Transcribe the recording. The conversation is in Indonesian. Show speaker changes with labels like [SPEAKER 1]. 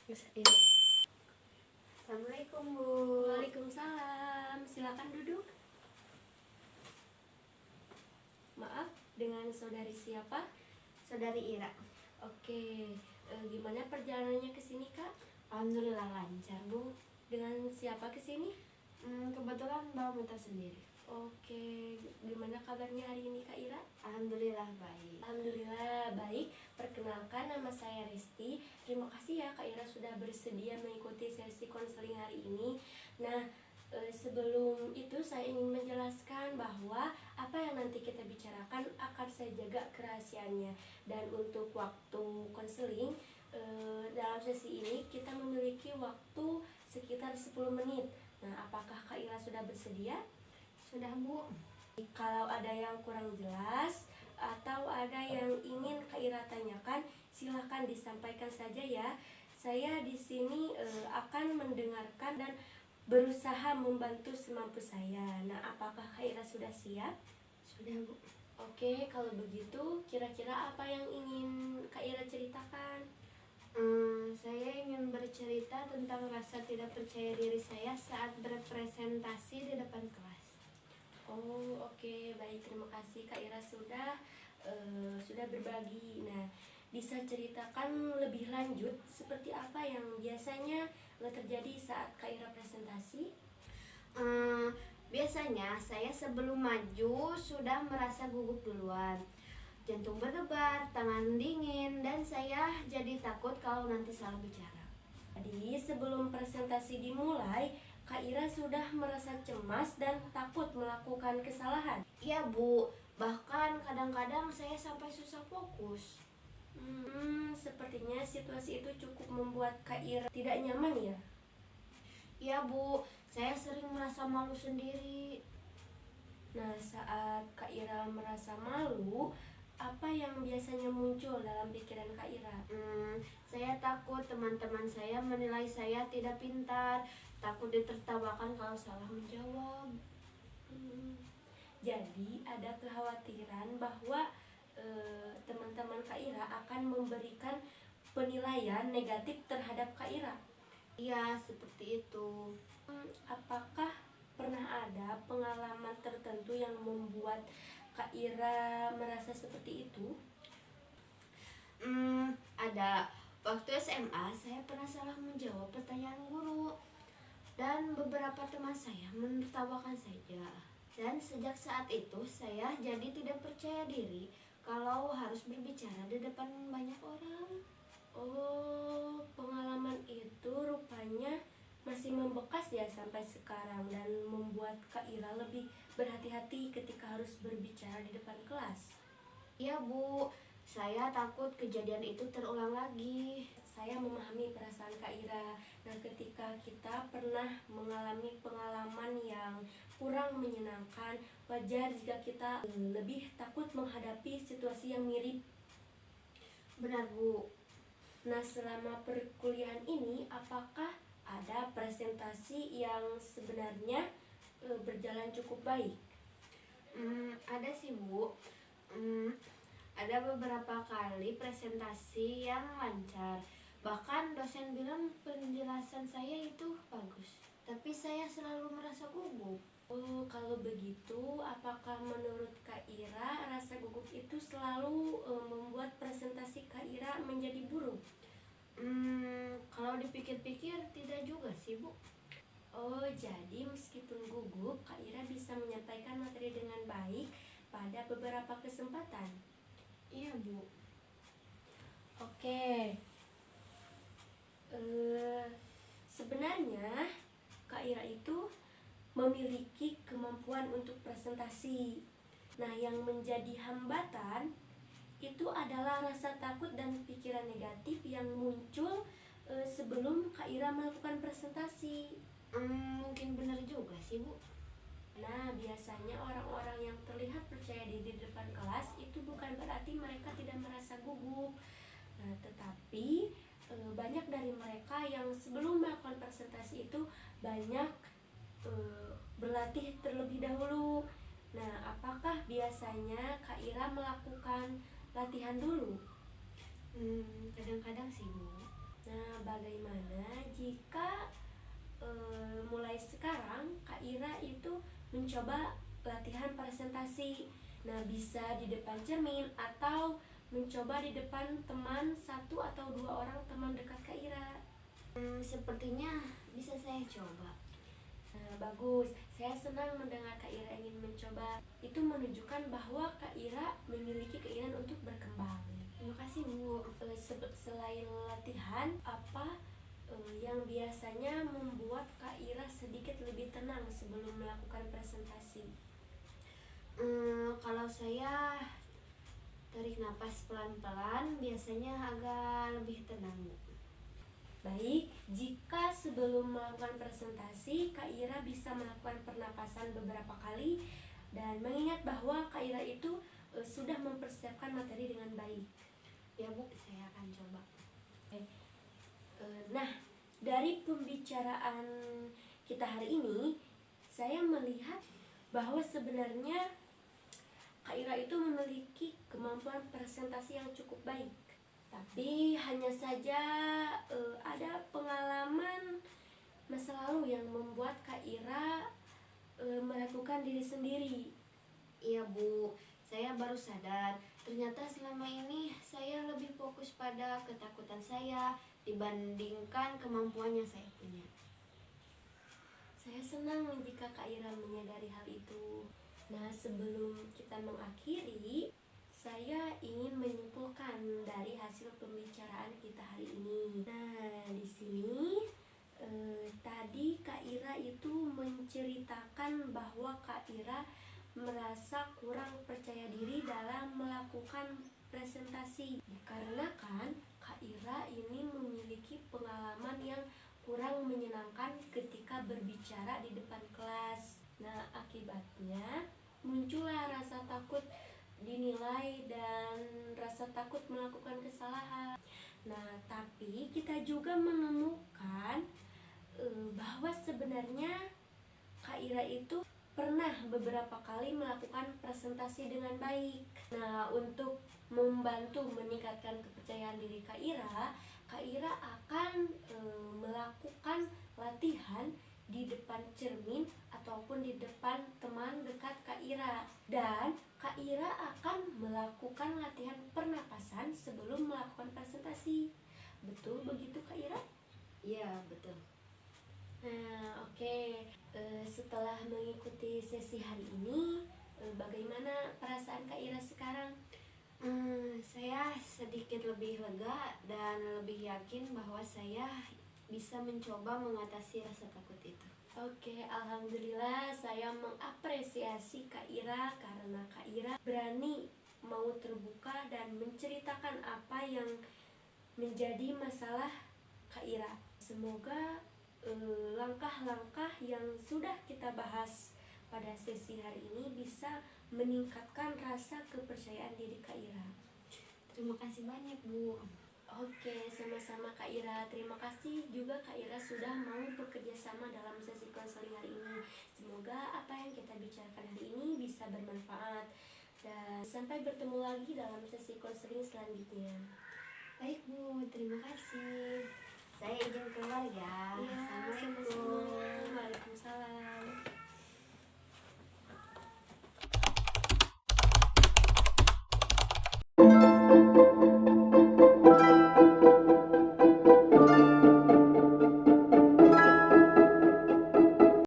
[SPEAKER 1] Iya.
[SPEAKER 2] Assalamualaikum Bu.
[SPEAKER 1] Waalaikumsalam, silakan duduk. Maaf, dengan saudari siapa?
[SPEAKER 2] Saudari Ira.
[SPEAKER 1] Oke, gimana perjalanannya ke sini Kak?
[SPEAKER 2] Alhamdulillah lancar Bu.
[SPEAKER 1] Dengan siapa ke sini?
[SPEAKER 2] Kebetulan bawa motor sendiri.
[SPEAKER 1] Oke, gimana kabarnya hari ini Kak Ira?
[SPEAKER 2] Alhamdulillah baik.
[SPEAKER 1] Alhamdulillah baik. Perkenalkan, nama saya Resti. Terima kasih ya Kak Ira sudah bersedia mengikuti sesi konseling hari ini. Nah, sebelum itu saya ingin menjelaskan bahwa apa yang nanti kita bicarakan akan saya jaga kerahasiaannya. Dan untuk waktu konseling dalam sesi ini kita memiliki waktu sekitar 10 menit. Nah, apakah Kak Ira sudah bersedia?
[SPEAKER 2] Sudah Bu.
[SPEAKER 1] Kalau ada yang kurang jelas atau ada yang ingin Kak Ira tanyakan, silahkan disampaikan saja ya. Saya di sini akan mendengarkan dan berusaha membantu semampu saya. Nah, apakah Kak Ira sudah siap?
[SPEAKER 2] Sudah Bu.
[SPEAKER 1] Oke, kalau begitu kira-kira apa yang ingin Kak Ira ceritakan?
[SPEAKER 2] Saya ingin bercerita tentang rasa tidak percaya diri saya saat berpresentasi di depan kelas.
[SPEAKER 1] Oh, oke, baik, terima kasih Kak Ira sudah berbagi. Nah, bisa ceritakan lebih lanjut seperti apa yang biasanya terjadi saat Kak Ira presentasi?
[SPEAKER 2] Biasanya saya sebelum maju sudah merasa gugup duluan. Jantung berdebar, tangan dingin, dan saya jadi takut kalau nanti salah bicara.
[SPEAKER 1] Jadi, sebelum presentasi dimulai, Kak Ira sudah merasa cemas dan takut melakukan kesalahan.
[SPEAKER 2] Iya Bu, bahkan kadang-kadang saya sampai susah fokus.
[SPEAKER 1] Sepertinya situasi itu cukup membuat Kak Ira tidak nyaman ya?
[SPEAKER 2] Iya Bu, saya sering merasa malu sendiri.
[SPEAKER 1] Nah, saat Kak Ira merasa malu, apa yang biasanya muncul dalam pikiran Kak Ira?
[SPEAKER 2] Saya takut teman-teman saya menilai saya tidak pintar, takut ditertawakan kalau salah menjawab.
[SPEAKER 1] Jadi ada kekhawatiran bahwa teman-teman Kak Ira akan memberikan penilaian negatif terhadap Kak Ira.
[SPEAKER 2] Iya, seperti itu.
[SPEAKER 1] Apakah pernah ada pengalaman tertentu yang membuat Kak Ira merasa seperti itu?
[SPEAKER 2] Ada. Waktu SMA saya pernah salah menjawab pertanyaan guru dan beberapa teman saya menertawakan saja. Dan sejak saat itu saya jadi tidak percaya diri kalau harus berbicara di depan banyak orang.
[SPEAKER 1] Oh, pengalaman itu rupanya masih membekas ya sampai sekarang dan membuat Kak Ira lebih berhati-hati ketika harus berbicara di depan kelas.
[SPEAKER 2] Iya Bu, saya takut kejadian itu terulang lagi.
[SPEAKER 1] Saya memahami perasaan Kak Ira. Nah, ketika kita pernah mengalami pengalaman yang kurang menyenangkan, wajar jika kita lebih takut menghadapi situasi yang mirip.
[SPEAKER 2] Benar Bu.
[SPEAKER 1] Nah, selama perkuliahan ini, apakah ada presentasi yang sebenarnya berjalan cukup baik?
[SPEAKER 2] Ada sih Bu. Ada beberapa kali presentasi yang lancar. Bahkan dosen bilang penjelasan saya itu bagus. Tapi saya selalu merasa gugup.
[SPEAKER 1] Oh, kalau begitu, apakah menurut Kak Ira rasa gugup itu selalu membuat presentasi Kak Ira menjadi buruk?
[SPEAKER 2] Kalau dipikir-pikir tidak juga sih Bu.
[SPEAKER 1] Oh, jadi meskipun gugup, Kak Ira bisa menyampaikan materi dengan baik pada beberapa kesempatan.
[SPEAKER 2] Iya Bu.
[SPEAKER 1] Oke. Sebenarnya Kak Ira itu memiliki kemampuan untuk presentasi. Nah, yang menjadi hambatan itu adalah rasa takut dan pikiran negatif yang muncul sebelum Kak Ira melakukan presentasi.
[SPEAKER 2] Mungkin benar juga sih Bu.
[SPEAKER 1] Nah, biasanya orang-orang yang terlihat percaya diri di depan kelas itu bukan berarti mereka tidak merasa gugup. Nah, tetapi banyak dari mereka yang sebelum melakukan presentasi itu banyak berlatih terlebih dahulu. Nah, apakah biasanya Kak Ira melakukan latihan dulu?
[SPEAKER 2] Kadang-kadang sih Bu.
[SPEAKER 1] Nah, bagaimana jika mulai sekarang Kak Ira itu mencoba latihan presentasi? Nah, bisa di depan cermin atau mencoba di depan teman satu atau dua orang teman dekat Kak Ira.
[SPEAKER 2] Sepertinya bisa saya coba.
[SPEAKER 1] Nah, bagus. Saya senang mendengar Kak Ira ingin mencoba. Itu menunjukkan bahwa Kak Ira memiliki keinginan untuk berkembang.
[SPEAKER 2] Terima kasih, Bu.
[SPEAKER 1] Selain latihan, apa yang biasanya membuat Kak Ira sedikit lebih tenang sebelum melakukan presentasi?
[SPEAKER 2] Kalau saya tarik napas pelan-pelan, biasanya agak lebih tenang, Bu.
[SPEAKER 1] Baik, jika sebelum melakukan presentasi, Kak Ira bisa melakukan pernapasan beberapa kali dan mengingat bahwa Kak Ira itu sudah mempersiapkan materi dengan baik.
[SPEAKER 2] Ya, Bu, saya akan coba.
[SPEAKER 1] Nah, dari pembicaraan kita hari ini, saya melihat bahwa sebenarnya Kak Ira itu memiliki kemampuan presentasi yang cukup baik. Tapi hanya saja ada pengalaman masa lalu yang membuat Kak Ira meragukan diri sendiri.
[SPEAKER 2] Iya, Bu, saya baru sadar ternyata selama ini saya lebih fokus pada ketakutan saya dibandingkan kemampuan yang saya punya.
[SPEAKER 1] Saya senang jika Kak Ira menyadari hal itu. Nah, sebelum kita mengakhiri, saya ingin menyimpulkan dari hasil pembicaraan kita hari ini. Nah, di sini tadi Kak Ira itu menceritakan bahwa Kak Ira merasa kurang percaya diri dalam melakukan presentasi. Karena kan Kak Ira ini memiliki pengalaman yang kurang menyenangkan ketika berbicara di depan kelas. Nah, akibatnya muncullah rasa takut dinilai dan rasa takut melakukan kesalahan. Nah, tapi kita juga menemukan bahwa sebenarnya Kak Ira itu pernah beberapa kali melakukan presentasi dengan baik. Nah, untuk membantu meningkatkan kepercayaan diri Kak Ira akan melakukan latihan di depan cermin ataupun di depan teman dekat Kak Ira. Dan Kak Ira akan melakukan latihan pernapasan sebelum melakukan presentasi. Betul begitu Kak Ira?
[SPEAKER 2] Iya, betul.
[SPEAKER 1] Nah, oke. Setelah mengikuti sesi hari ini, bagaimana perasaan Kak Ira sekarang?
[SPEAKER 2] Saya sedikit lebih lega dan lebih yakin bahwa saya bisa mencoba mengatasi rasa takut itu.
[SPEAKER 1] Oke, alhamdulillah saya mengapresiasi Kak Ira karena Kak Ira berani mau terbuka dan menceritakan apa yang menjadi masalah Kak Ira. Semoga langkah-langkah yang sudah kita bahas pada sesi hari ini bisa meningkatkan rasa kepercayaan diri Kak Ira.
[SPEAKER 2] Terima kasih banyak, Bu.
[SPEAKER 1] Oke, sama-sama Kak Ira. Terima kasih juga Kak Ira sudah mau bekerja sama dalam sesi konseling hari ini. Semoga apa yang kita bicarakan hari ini bisa bermanfaat. Dan sampai bertemu lagi dalam sesi konseling selanjutnya.
[SPEAKER 2] Baik, Bu. Terima kasih. Saya izin keluar ya.
[SPEAKER 1] Iya,
[SPEAKER 2] Assalamualaikum.
[SPEAKER 1] sama-sama.